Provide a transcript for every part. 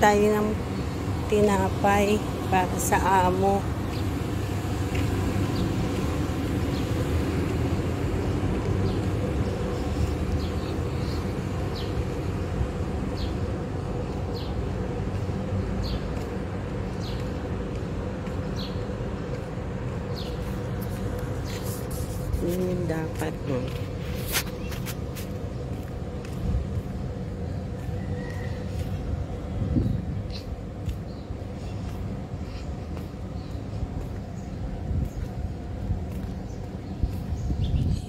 tayo ng tinapay para sa amo. Yun yung dapat mo.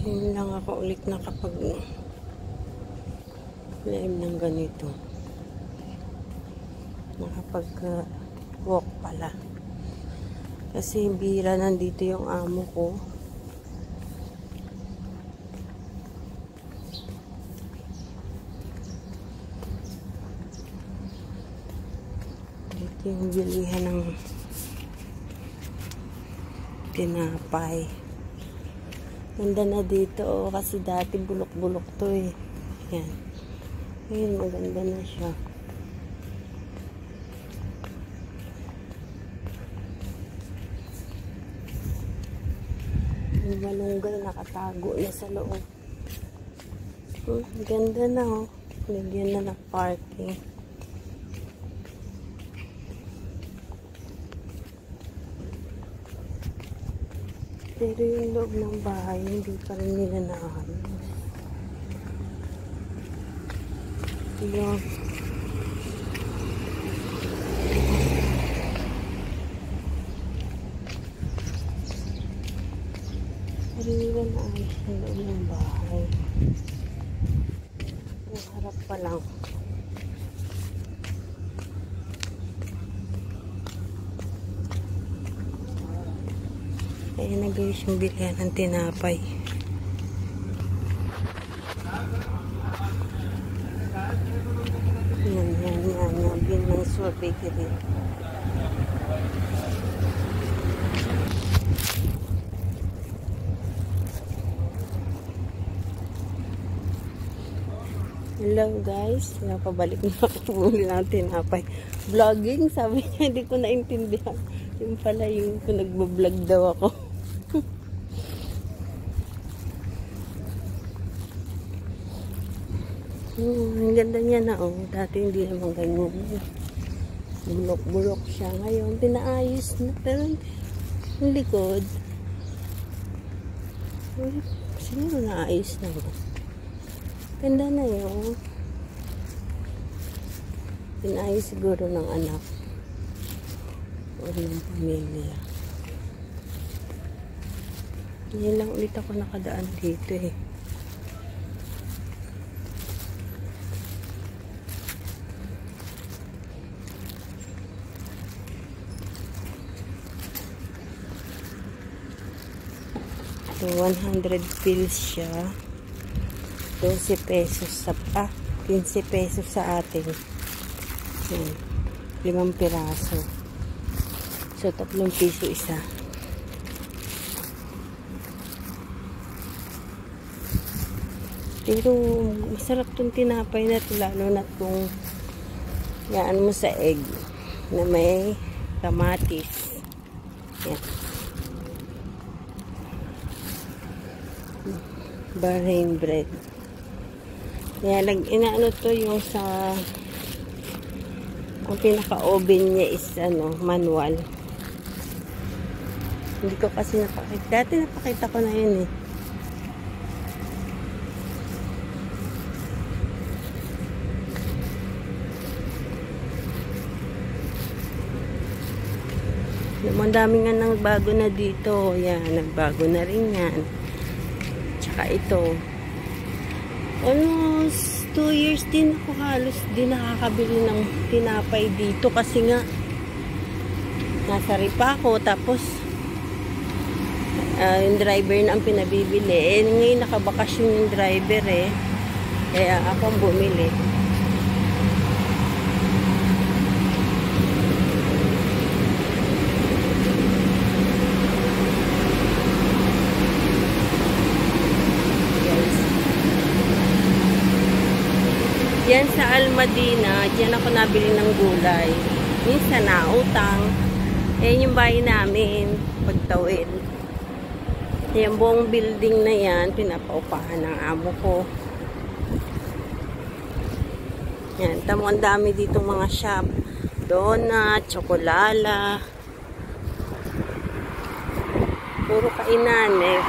Yun lang ako ulit na kapag live ng ganito. Nakapag walk pala. Kasi bira nandito yung amo ko. Dito yung bilihan ng tinapay. Ganda na dito kasi dati bulok-bulok to eh. Yan. Ngayon maganda na siya. Yung malunggay nakatago na sa loob. Ganda na oh. Lagyan na ng parking. Pero yung loob ng bahay, hindi pa rin nila naayos. Yung hindi nila naayos yung loob ng bahay. Yung harap pa lang. Ayan na guys yung bilihan ng tinapay. Yan. Binmansur Bakery. Hello guys. Napabalik na ako muli ng tinapay. Vlogging, sabi niya, hindi ko naintindihan. Yung pala yung nagbablog daw ako. Ang ganda niya na oh. Dati hindi naman ganyan. Bulok-bulok siya. Ngayon, pinaayos na. Pero yung likod, siguro naayos na ba? Ganda na yun. Pinaayos siguro ng anak o ng pamilya. Ngayon lang ulit ako nakadaan dito eh. So, 100 pills siya. 12 pesos sa 15 pesos sa atin. Yan. 5 piraso. So, 3 piso isa. Pero, masarap tong tinapay na ito. Lalo na itong yaan mo sa egg na may kamatis. Yan. Bahrain bread. Kaya inaano to yung sa ang pinaka-oven niya is manual. Hindi ko kasi napakita. Dati napakita ko na yun eh. Ang dami nga nagbago na dito. Yan, nagbago na rin yan. Tsaka ito. Almost 2 years din ako halos din nakakabili ng tinapay dito kasi nga nasa ripa ako tapos yung driver na ang pinabibili ngayon nakabakasyon yung driver kaya ako ang bumili. Diyan sa Almadina, diyan ako nabili ng gulay. Minsan nautang. Ayan yung bahay namin, pagtawid. Yung buong building na yan, pinapaupahan ng amo ko. Yan, tamo ang dami dito mga shop. Donut, tsokolala. Puro kainan eh.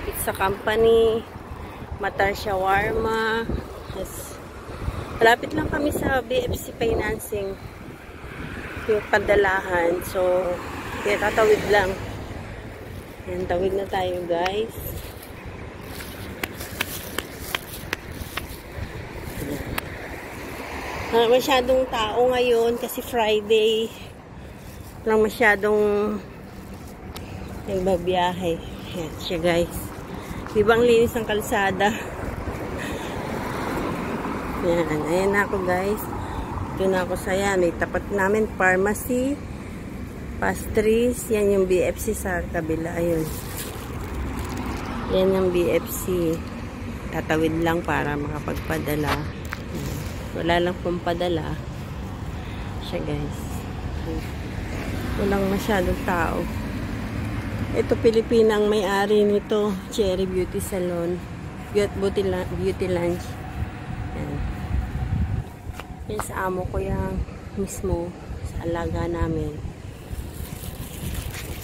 Pizza Company, Mata Shawarma. Yes. Malapit lang kami sa BFC Financing. Yung padalahan. So, kaya tatawid lang. Yan, tawid na tayo guys. Masyadong tao ngayon kasi Friday. Lang masyadong nagbabiyahe. Yan siya guys. Ibang linis ng kalsada. Yan, ayan na ako guys. Ito na ako sa yan. May tapat namin pharmacy, pastries. Yan yung BFC sa kabila. Ayun. Yan yung BFC. Tatawid lang para makapagpadala. Wala lang pong padala. Siya guys. Walang masyadong tao. Ito Pilipinang may-ari nito. Cherry Beauty Salon. Beauty Lounge. Yan. Yan sa amo ko yung mismo sa alaga namin.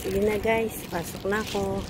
Sige na guys, pasok na ako.